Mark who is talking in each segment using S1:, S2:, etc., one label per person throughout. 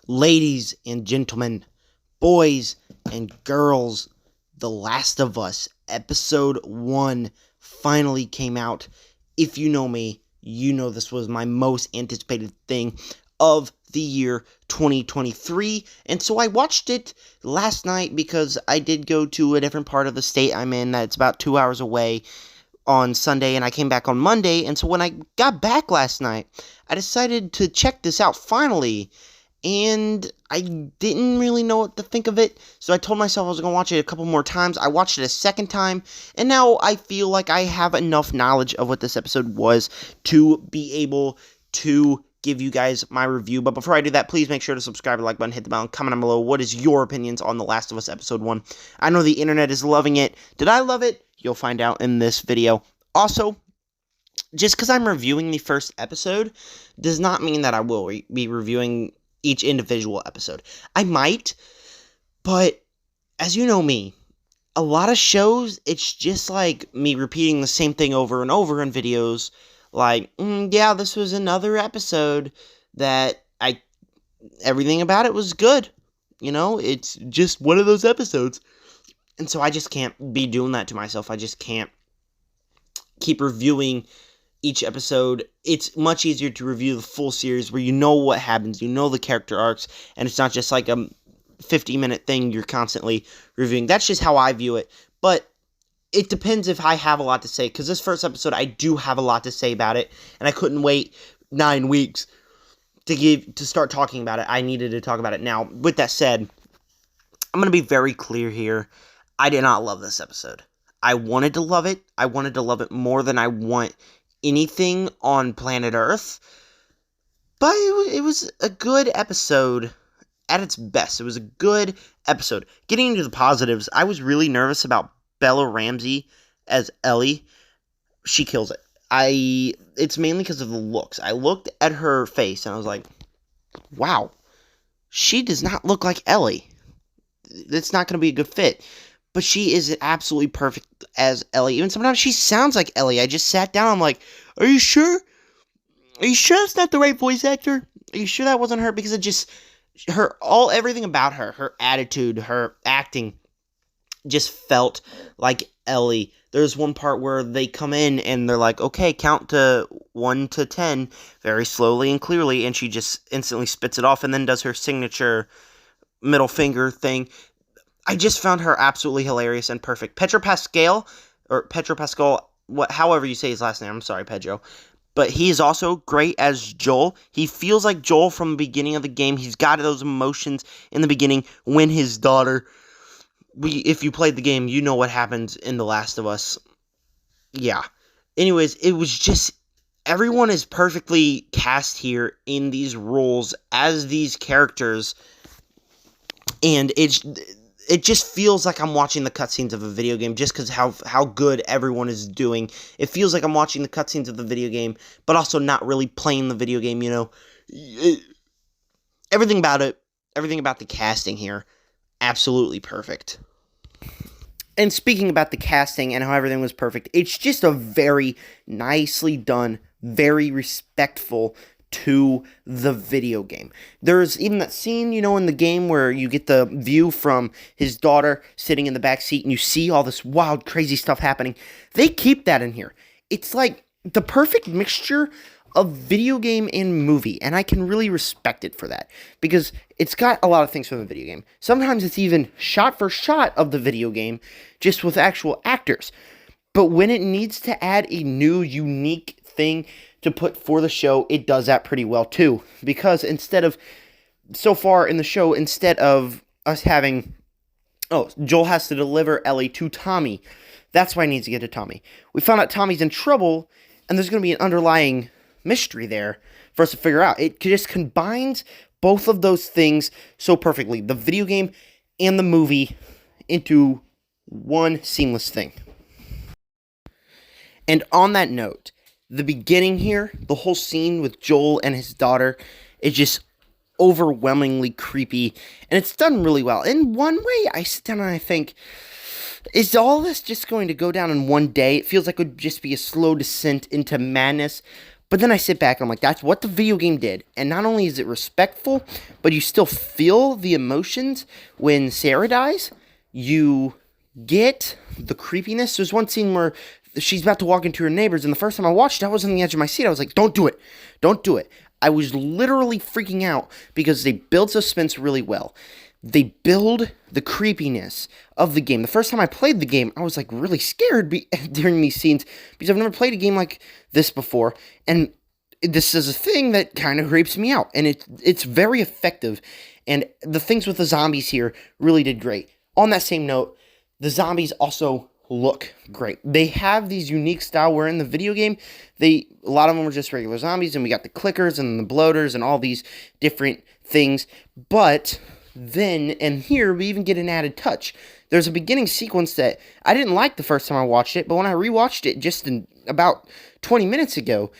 S1: Ladies and gentlemen, boys and girls, The Last of Us Episode 1 finally came out. If you know me, you know this was my most anticipated thing of the year 2023. And so I watched it last night because I did go to a different part of the state I'm in that's about 2 hours away on Sunday, and I came back on Monday. And so when I got back last night, I decided to check this out finally. And I didn't really know what to think of it, so I told myself I was going to watch it a couple more times. I watched it a second time, and now I feel like I have enough knowledge of what this episode was to be able to give you guys my review. But before I do that, please make sure to subscribe, like button, hit the bell, comment down below. What is your opinions on The Last of Us Episode 1? I know the internet is loving it. Did I love it? You'll find out in this video. Also, just because I'm reviewing the first episode does not mean that I will be reviewing each individual episode. I might, but as you know me, a lot of shows, it's just like me repeating the same thing over and over in videos, like, yeah, this was another episode that everything about it was good, it's just one of those episodes, and so I just can't be doing that to myself. I just can't keep reviewing each episode. It's much easier to review the full series where you know what happens, you know the character arcs, and it's not just like a 50-minute thing you're constantly reviewing. That's just how I view it, but it depends if I have a lot to say, because this first episode, I do have a lot to say about it, and I couldn't wait 9 weeks to start talking about it. I needed to talk about it now. With that said, I'm going to be very clear here. I did not love this episode. I wanted to love it. I wanted to love it more than I want anything on planet Earth, but it was a good episode at its best. It was a good episode. Getting into the positives, I was really nervous about Bella Ramsey as Ellie. She kills it. It's mainly because of the looks. I looked at her face and I was like, wow, she does not look like Ellie. It's not going to be a good fit. But she is absolutely perfect as Ellie. Even sometimes she sounds like Ellie. I just sat down. I'm like, are you sure? Are you sure that's not the right voice actor? Are you sure that wasn't her? Because it just, everything about her, her attitude, her acting, just felt like Ellie. There's one part where they come in and they're like, okay, count to 1 to 10 very slowly and clearly. And she just instantly spits it off and then does her signature middle finger thing. I just found her absolutely hilarious and perfect. Pedro Pascal, however you say his last name, I'm sorry, Pedro, but he is also great as Joel. He feels like Joel from the beginning of the game. He's got those emotions in the beginning when his daughter, if you played the game, you know what happens in The Last of Us. Yeah. Anyways, it was just, everyone is perfectly cast here in these roles as these characters, and it just feels like I'm watching the cutscenes of a video game just because how good everyone is doing. It feels like I'm watching the cutscenes of the video game, but also not really playing the video game, Everything about it, everything about the casting here, absolutely perfect. And speaking about the casting and how everything was perfect, it's just a very nicely done, very respectful to the video game. There's even that scene, in the game where you get the view from his daughter sitting in the back seat and you see all this wild, crazy stuff happening. They keep that in here. It's like the perfect mixture of video game and movie, and I can really respect it for that, because it's got a lot of things from the video game. Sometimes it's even shot for shot of the video game, just with actual actors. But when it needs to add a new, unique thing to put for the show, it does that pretty well too. Because so far in the show, instead of us having, Joel has to deliver Ellie to Tommy. That's why he needs to get to Tommy. We found out Tommy's in trouble, and there's going to be an underlying mystery there for us to figure out. It just combines both of those things so perfectly, the video game and the movie, into one seamless thing. And on that note, the beginning here, the whole scene with Joel and his daughter, is just overwhelmingly creepy, and it's done really well. In one way, I sit down and I think, is all this just going to go down in one day? It feels like it would just be a slow descent into madness, But then I sit back and I'm like, that's what the video game did. And not only is it respectful, but you still feel the emotions when Sarah dies. You get the creepiness. There's one scene where she's about to walk into her neighbors, and the first time I watched it, I was on the edge of my seat. I was like, don't do it. Don't do it. I was literally freaking out because they build suspense really well. They build the creepiness of the game. The first time I played the game, I was like really scared during these scenes because I've never played a game like this before, and this is a thing that kind of creeps me out, and it's very effective, and the things with the zombies here really did great. On that same note, the zombies also look great. They have these unique style where in the video game, a lot of them were just regular zombies, and we got the clickers and the bloaters and all these different things, but then, and here, we even get an added touch. There's a beginning sequence that I didn't like the first time I watched it, but when I rewatched it just about 20 minutes ago,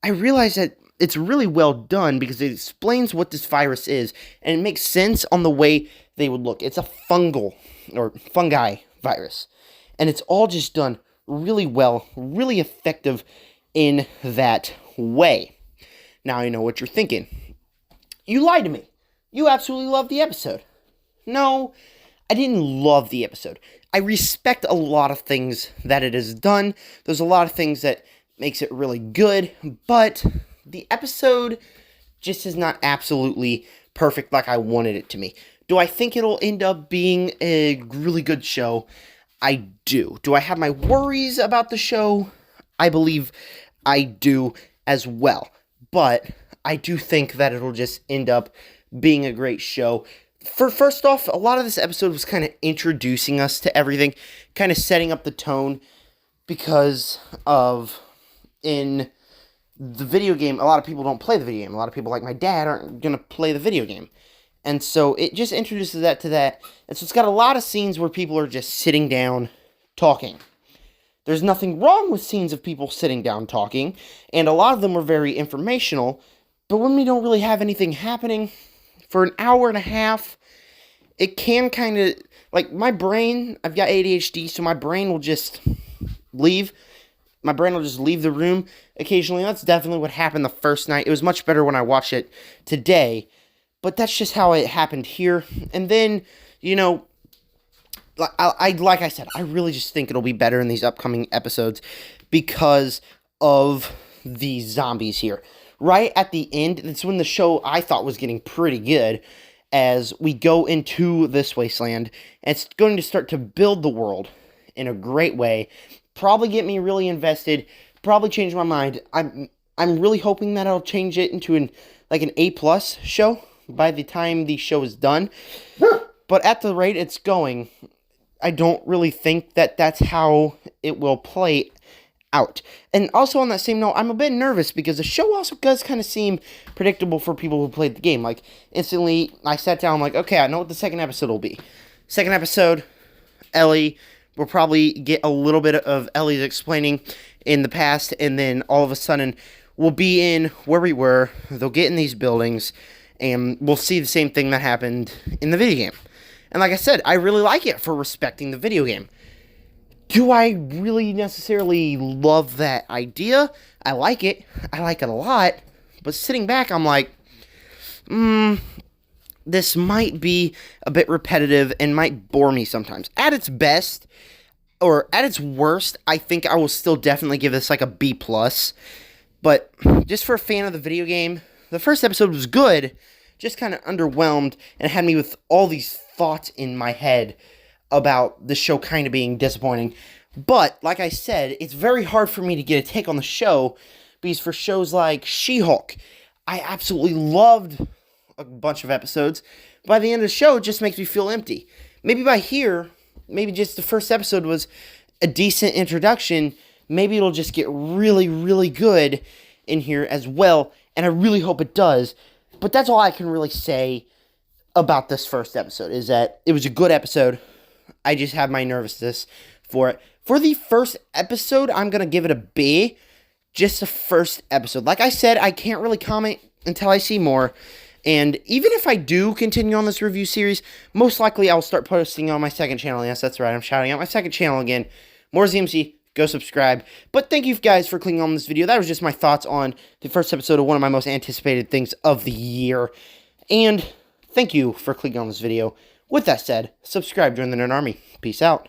S1: I realized that it's really well done because it explains what this virus is, and it makes sense on the way they would look. It's a fungi virus, and it's all just done really well, really effective in that way. Now I know what you're thinking. You lied to me. You absolutely loved the episode. No, I didn't love the episode. I respect a lot of things that it has done. There's a lot of things that makes it really good, but the episode just is not absolutely perfect like I wanted it to be. Do I think it'll end up being a really good show? I do. Do I have my worries about the show? I believe I do as well. But I do think that it'll just end up being a great show. First off, a lot of this episode was kind of introducing us to everything, kind of setting up the tone, because of, in the video game, a lot of people don't play the video game. A lot of people, like my dad, aren't going to play the video game. And so it just introduces that to that. And so it's got a lot of scenes where people are just sitting down talking. There's nothing wrong with scenes of people sitting down talking, and a lot of them are very informational, but when we don't really have anything happening for an hour and a half, it can kind of, like, my brain, I've got ADHD, so my brain will just leave. My brain will just leave the room occasionally. That's definitely what happened the first night. It was much better when I watched it today, but that's just how it happened here. And then, you know, like I said, I really just think it'll be better in these upcoming episodes because of the zombies here. Right at the end, that's when the show I thought was getting pretty good, as we go into this wasteland, and it's going to start to build the world in a great way, probably get me really invested, probably change my mind. I'm really hoping that I'll change it into an A+ show by the time the show is done, but at the rate it's going, I don't really think that that's how it will play out. And also on that same note, I'm a bit nervous because the show also does kind of seem predictable for people who played the game. Like, instantly, I sat down, like, okay, I know what the second episode will be. Second episode, Ellie, we'll probably get a little bit of Ellie's explaining in the past, and then all of a sudden, we'll be in where we were, they'll get in these buildings, and we'll see the same thing that happened in the video game. And like I said, I really like it for respecting the video game. Do I really necessarily love that idea? I like it. I like it a lot. But sitting back, I'm like, this might be a bit repetitive and might bore me sometimes. At its best, or at its worst, I think I will still definitely give this like a B+. But just for a fan of the video game, the first episode was good, just kind of underwhelmed, and had me with all these thoughts in my head about the show kind of being disappointing. But, like I said, it's very hard for me to get a take on the show, because for shows like She-Hulk, I absolutely loved a bunch of episodes. By the end of the show, it just makes me feel empty. Maybe by here, maybe just the first episode was a decent introduction. Maybe it'll just get really, really good in here as well, and I really hope it does. But that's all I can really say about this first episode, is that it was a good episode. I just have my nervousness for it. For the first episode, I'm going to give it a B. Just the first episode. Like I said, I can't really comment until I see more. And even if I do continue on this review series, most likely I'll start posting on my second channel. Yes, that's right. I'm shouting out my second channel again. More ZMC. go subscribe. But thank you guys for clicking on this video. That was just my thoughts on the first episode of one of my most anticipated things of the year. And thank you for clicking on this video. With that said, subscribe, join the Nerd Army. Peace out.